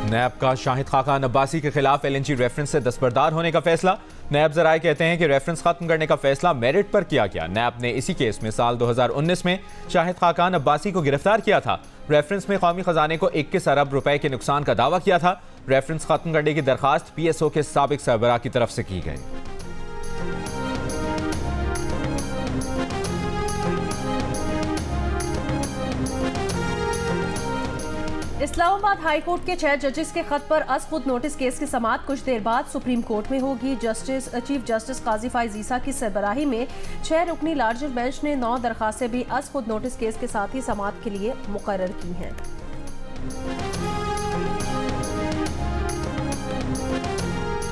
नैब का शाहिद खाकान अब्बासी के खिलाफ LNG रेफरेंस से दस्तबरदार होने का फैसला। नैब जराए कहते हैं कि रेफरेंस खत्म करने का फैसला मेरिट पर किया गया। नैब ने इसी केस में साल 2019 में शाहिद खाकान अब्बासी को गिरफ्तार किया था। रेफरेंस में कौमी खजाने को 21 अरब रुपए के नुकसान का दावा किया था। रेफरेंस खत्म करने की दरखास्त PSO के साबिक सरबराह की तरफ से की गई। इस्लामाबाद हाई कोर्ट के 6 जजेस के खत पर अस खुद नोटिस केस की समाअत कुछ देर बाद सुप्रीम कोर्ट में होगी। चीफ जस्टिस काजी फाइज ईसा की सरबराही में 6 रुकनी लार्जर बेंच ने 9 दरखास्तें भी अस खुद नोटिस केस के साथ ही समाअत के लिए मुकर्रर की हैं।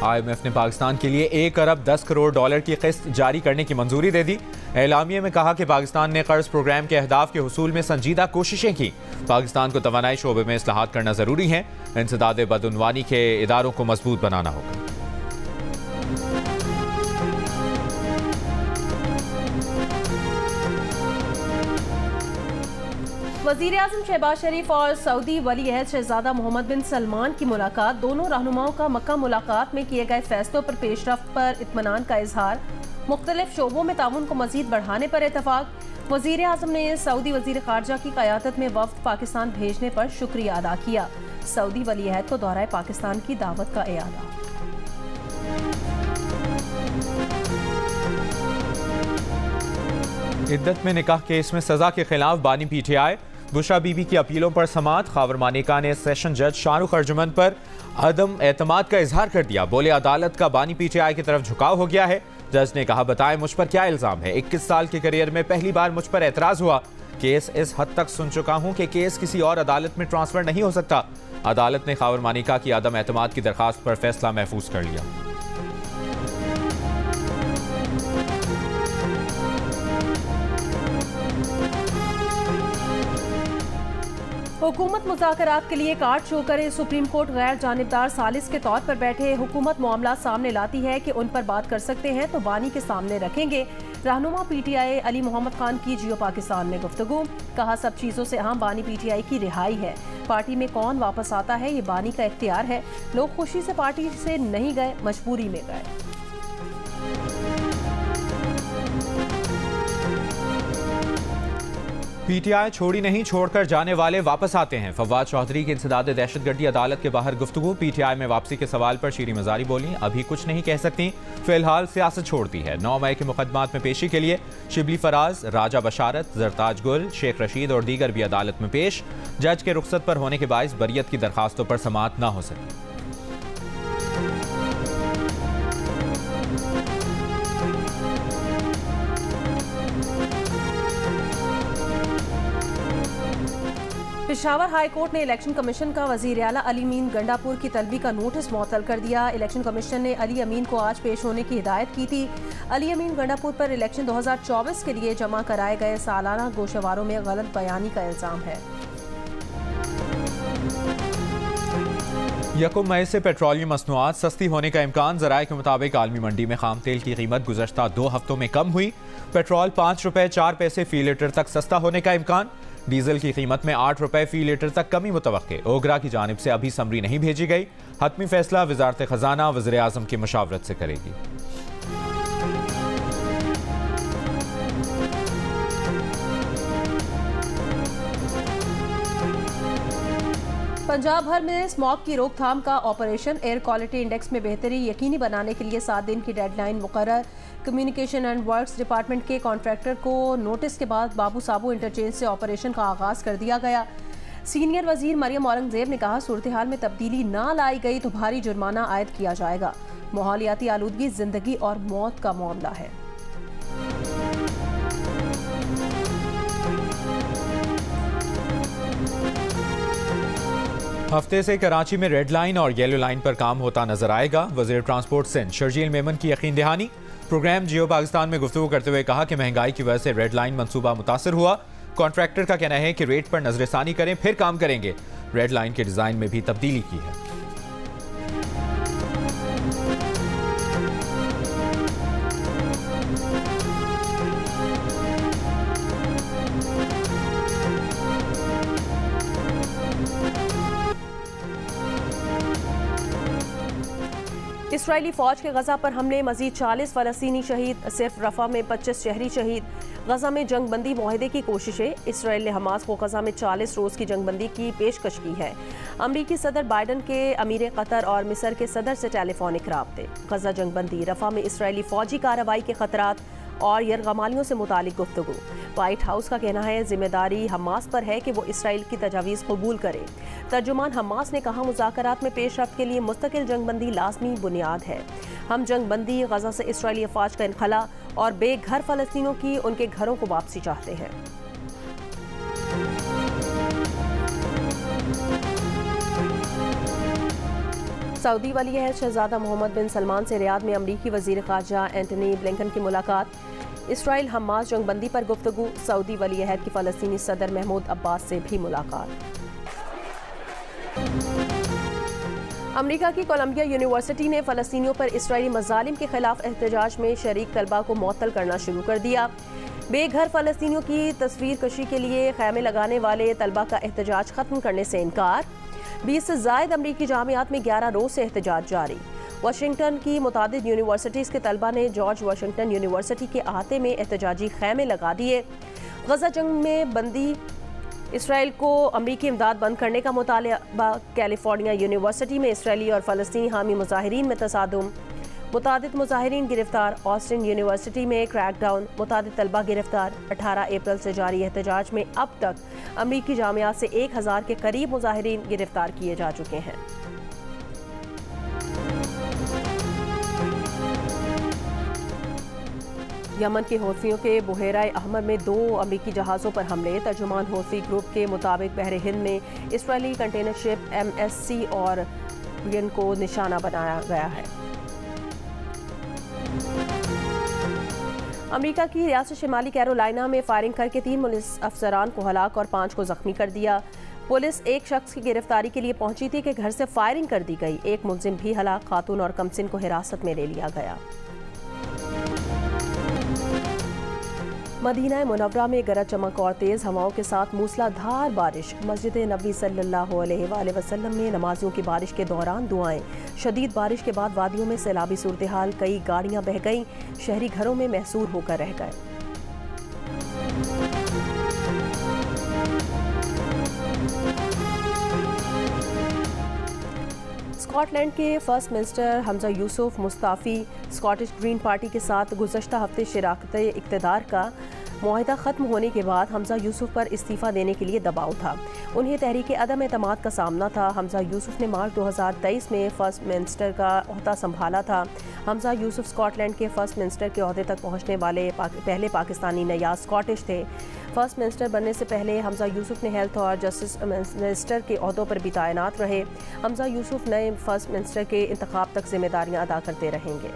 IMF ने पाकिस्तान के लिए 1 अरब 10 करोड़ डॉलर की किस्त जारी करने की मंजूरी दे दी। एलामिया में कहा कि पाकिस्तान ने कर्ज प्रोग्राम के अहदाफ के हुसूल में संजीदा कोशिशें की। पाकिस्तान को तवानाई शोबे में इस्लाहात करना जरूरी है। इंसदाद बदउनवानी के इदारों को मजबूत बनाना होगा। वज़ीर-ए-आज़म शहबाज शरीफ और सऊदी वली-अहद शहजादा मोहम्मद बिन सलमान की मुलाकात। दोनों रहनुमाओं का मक्का मुलाकात में किए गए फैसलों पर पेशरफ्त पर इत्मीनान का इजहार। मुख्तलिफ शोबों में ताउन को मजीद बढ़ाने पर इतफाक। वज़ीर-ए-आज़म ने सऊदी वज़ीर ख़ारजा की क़यादत में वफ़द पाकिस्तान भेजने पर शुक्रिया अदा किया। सऊदी वली-अहद को दौराए पाकिस्तान की दावत का इयादा। इद्दत में निकाह केस में सजा के खिलाफ बानी PTI। बुशरा बीबी की अपीलों पर समाअत। खावर मानिका ने सेशन जज शाहरुख अर्जुमन पर अदम एतमाद का इजहार कर दिया। बोले अदालत का बानी PTI की तरफ झुकाव हो गया है। जज ने कहा बताएं मुझ पर क्या इल्जाम है। 21 साल के करियर में पहली बार मुझ पर एतराज हुआ। केस इस हद तक सुन चुका हूं कि केस किसी और अदालत में ट्रांसफर नहीं हो सकता। अदालत ने खावर मानिका की अदम एतमाद की दरखास्त पर फैसला महफूज कर लिया। हुकूमत मुज़ाकरात के लिए कार्ड शो करे। सुप्रीम कोर्ट गैर जानिबदार सालिस के तौर पर बैठे। हुकूमत मामला सामने लाती है कि उन पर बात कर सकते हैं तो बानी के सामने रखेंगे। रहनुमा PTI अली मोहम्मद खान की जियो पाकिस्तान में गुफ्तगू। कहा सब चीज़ों से अहम बानी PTI की रिहाई है। पार्टी में कौन वापस आता है ये बानी का इख्तियार है। लोग खुशी से पार्टी से नहीं गए, मजबूरी में गए। PTI छोड़ी नहीं, छोड़कर जाने वाले वापस आते हैं। फवाद चौधरी की इंसदाद दहशतगर्दी अदालत के बाहर गुफ्तगू। PTI में वापसी के सवाल पर शीरी मजारी बोली अभी कुछ नहीं कह सकती, फिलहाल सियासत छोड़ती है। 9 मई के मुकदमात में पेशी के लिए शिबली फराज, राजा बशारत, जरताज गुल, शेख रशीद और दीगर भी अदालत में पेश। जज के रुखसत पर होने के बायस बरियत की दरखास्तों पर समाअत न हो सकी। पेशावर हाई कोर्ट ने इलेक्शन कमीशन का वज़ीर आला अली अमीन गंडापुर की तलबी का नोटिस मुअत्तल कर दिया। इलेक्शन कमीशन ने अली अमीन को आज पेश होने की हिदायत की थी। अली अमीन गंडापुर पर इलेक्शन 2024 के लिए जमा कराए गए सालाना गोशवारों में गलत बयानी का इल्जाम है। 1 मई से पेट्रोलियम मसनूआत सस्ती होने का इम्कान। जराए के मुताबिक आलमी मंडी में खाम तेल की कीमत गुज़श्ता 2 हफ्तों में कम हुई। पेट्रोल 5 रुपए 4 पैसे फी लीटर तक सस्ता होने का इम्कान। डीजल की कीमत में 8 रुपए फी लीटर तक कमी मुतवक्के। ओगरा की जानिब से अभी समरी नहीं भेजी गई। हतमी फैसला वज़ारत खजाना वज़ीर-ए-आज़म की मशावरत से करेगी। पंजाब भर में स्मॉग की रोकथाम का ऑपरेशन। एयर क्वालिटी इंडेक्स में बेहतरी यकीनी बनाने के लिए 7 दिन की डेडलाइन मुकर्रर। कम्युनिकेशन एंड वर्क्स डिपार्टमेंट के कॉन्ट्रैक्टर को नोटिस के बाद बाबू साबू इंटरचेंज से ऑपरेशन का आगाज कर दिया गया। सीनियर वजीर मरियम औरंगजेब ने कहा सूरत हाल में तब्दीली ना लाई गई तो भारी जुर्माना आयद किया जाएगा। माहौलियाती आलूदगी जिंदगी और मौत का मामला है। हफ्ते से कराची में रेड लाइन और येलो लाइन पर काम होता नजर आएगा। वजीर ट्रांसपोर्ट सिंध शर्जील मेमन की यकीन दहानी। प्रोग्राम जियो पाकिस्तान में गुफ्तगू करते हुए कहा कि महंगाई की वजह से रेड लाइन मंसूबा मुतासर हुआ। कॉन्ट्रैक्टर का कहना है कि रेट पर नजरसानी करें फिर काम करेंगे। रेड लाइन के डिजाइन में भी तब्दीली की है। इसराइली फौज के गजा पर हमले, मजीद 40 फलस्तीनी शहीद, सिर्फ रफा में 25 शहरी शहीद। गजा में जंगबंदी मुआहदे की कोशिशें, इसराइल ने हमास को गजा में 40 रोज की जंगबंदी की पेशकश की है। अमरीकी सदर बाइडन के अमीर कतर और मिस्र के सदर से टेलीफोनिक राब्ते। गजा जंगबंदी, रफा में इसराइली फौजी कार्रवाई के खतरात और यरगमालियों से मुतालिक गुफ्तगू। व्हाइट हाउस का कहना है जिम्मेदारी हमास पर है कि वो इसराइल की तजावीज़ कबूल करे। तर्जुमान हमास ने कहा मुज़ाकरात में पेशरफ्त के लिए मुस्तकिल जंगबंदी लाजमी बुनियाद है। हम जंगबंदी, गजा से इसराइली अफवाज का इनखला और बेघर फ़लस्तीनियों की उनके घरों को वापसी चाहते हैं। सऊदी वली अहद शहजादा मोहम्मद बिन सलमान से रियाद में अमरीकी वज़ीर ख़ारजा एंटनी ब्लिंकन की मुलाकात। इसराइल हमास जंगबंदी पर गुफ्तगू, सऊदी वली अहद की फ़लस्तीनी सदर महमूद अब्बास से भी मुलाकात। अमरीका की कोलंबिया यूनिवर्सिटी ने फ़लस्तीनियों पर इसराइली मज़ालिम के खिलाफ एहतजाज में शरीक तलबा को मुअत्तल करना शुरू कर दिया। बेघर फ़लस्तीनियों की तस्वीर कशी के लिए खैमे लगाने वाले तलबा का एहतजाज ख़त्म करने से इनकार। 20 से ज़ायद अमरीकी जामियात में 11 रोज से एहतजाज जारी। वाशिंगटन की मुतादिद यूनिवर्सिटीज़ के तलबा ने जॉर्ज वाशिंगटन यूनिवर्सिटी के अहाते में एहतजाजी खैमे लगा दिए। गजा जंग में बंदी इसराइल को अमरीकी इमदाद बंद करने का मुतालबा। कैलिफोर्निया यूनिवर्सिटी में इसराइली और फ़लस्तीनी हामी मुजाहिरीन में तसादुम, मुतादिद मुजाहिरीन गिरफ्तार। ऑस्टिन यूनिवर्सिटी में क्रैकडाउन, मुतादिद तलबा गिरफ्तार। 18 अप्रैल से जारी एहतजाज में अब तक अमरीकी जामियात से 1000 के करीब मुजाहिरीन गिरफ्तार किए जा चुके हैं। यमन के हौथियों के बुहेरा अहमर में 2 अमरीकी जहाज़ों पर हमले। तर्जुमान हौथी ग्रुप के मुताबिक बहर हिंद में इसराइली कंटेनर शिप MSC और रियन को निशाना बनाया गया है। अमेरिका की रियासत शिमाली कैरोलिना में फायरिंग करके 3 पुलिस अफसरान को हलाक और 5 को जख्मी कर दिया। पुलिस एक शख्स की गिरफ्तारी के लिए पहुंची थी कि घर से फायरिंग कर दी गई। एक मुलजिम भी हलाक, खातून और कमसिन को हिरासत में ले लिया गया। मदीना मुनव्वरा में गरज चमक और तेज़ हवाओं के साथ मूसलाधार बारिश। मस्जिद नबी सल्लल्लाहु अलैहि वसल्लम में नमाजियों की बारिश के दौरान दुआएं। शदीद बारिश के बाद वादियों में सैलाबी सूरत हाल, कई गाड़ियां बह गईं, शहरी घरों में महसूर होकर रह गए। स्कॉटलैंड के first minister Hamza Yusuf Mustafi Scottish green party के साथ गुज़श्ता हफ्ते शराकत इक़्तिदार का मुआहिदा ख़त्म होने के बाद हमजा यूसुफ पर इस्तीफ़ा देने के लिए दबाव था। उन्हें तहरीक अदम एतमाद का सामना था। हमजा यूसुफ ने मार्च 2023 में फ़र्स्ट मिनिस्टर का ओहदा संभाला था। हमजा यूसुफ स्कॉटलैंड के फ़र्स्ट मिनिस्टर के ओहदे तक पहुँचने वाले पहले पाकिस्तानी नयाज़ स्कॉटिश थे। फ़र्स्ट मिनिस्टर बनने से पहले हमजा यूसुफ ने हेल्थ और जस्टिस मिनिस्टर के ओहदों पर भी तैनात रहे। हमजा यूसुफ नए फ़र्स्ट मिनिस्टर के इंतखाब तक जिम्मेदारियाँ अदा करते रहेंगे।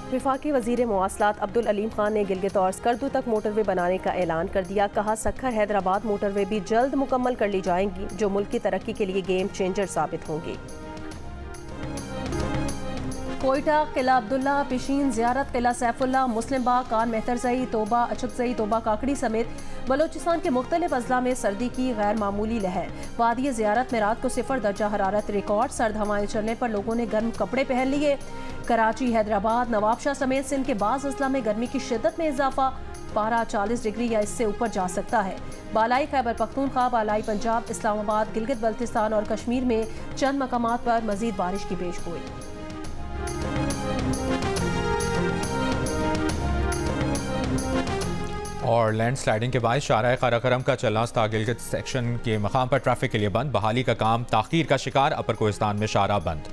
वफाकी वज़ीर मवासलात अब्दुल अलीम खान ने गिलगित और स्कर्दू तक मोटरवे बनाने का ऐलान कर दिया। कहा सक्खर हैदराबाद मोटरवे भी जल्द मुकम्मल कर ली जाएंगी, जो मुल्क की तरक्की के लिए गेम चेंजर साबित होंगी। कोयटा, किला अब्दुल्ला, पिशीन, ज़ियारत, किला सैफुल्ला, मुस्लिम बाग, कान मेहतरजई, तोबा, अचकजई, तोबा काकड़ी समेत बलोचिस्तान के मुख्तलिफ अजला में सर्दी की गैर मामूली लहर। वादी ज़ियारत में रात को 0 दर्जा हरारत रिकॉर्ड। सर्द हवाएं चलने पर लोगों ने गर्म कपड़े पहन लिए। कराची, हैदराबाद, नवाबशाह समेत सिंध के बाज़ अजला में गर्मी की शिद्दत में इजाफा। पारा 40 डिग्री या इससे ऊपर जा सकता है। बालाई खैबर पख्तूनख्वा, बालाई पंजाब, इस्लामाबाद, गिलगित बल्तिस्तान और कश्मीर में चंद मकामात पर मजीद बारिश की पेशगोई। और लैंडस्लाइडिंग के बाद शाहराह काराकोरम का चलना था गिलगित सेक्शन के मकाम पर ट्रैफिक के लिए बंद। बहाली का काम ताखीर का शिकार, अपर कोहिस्तान में शाहराह बंद।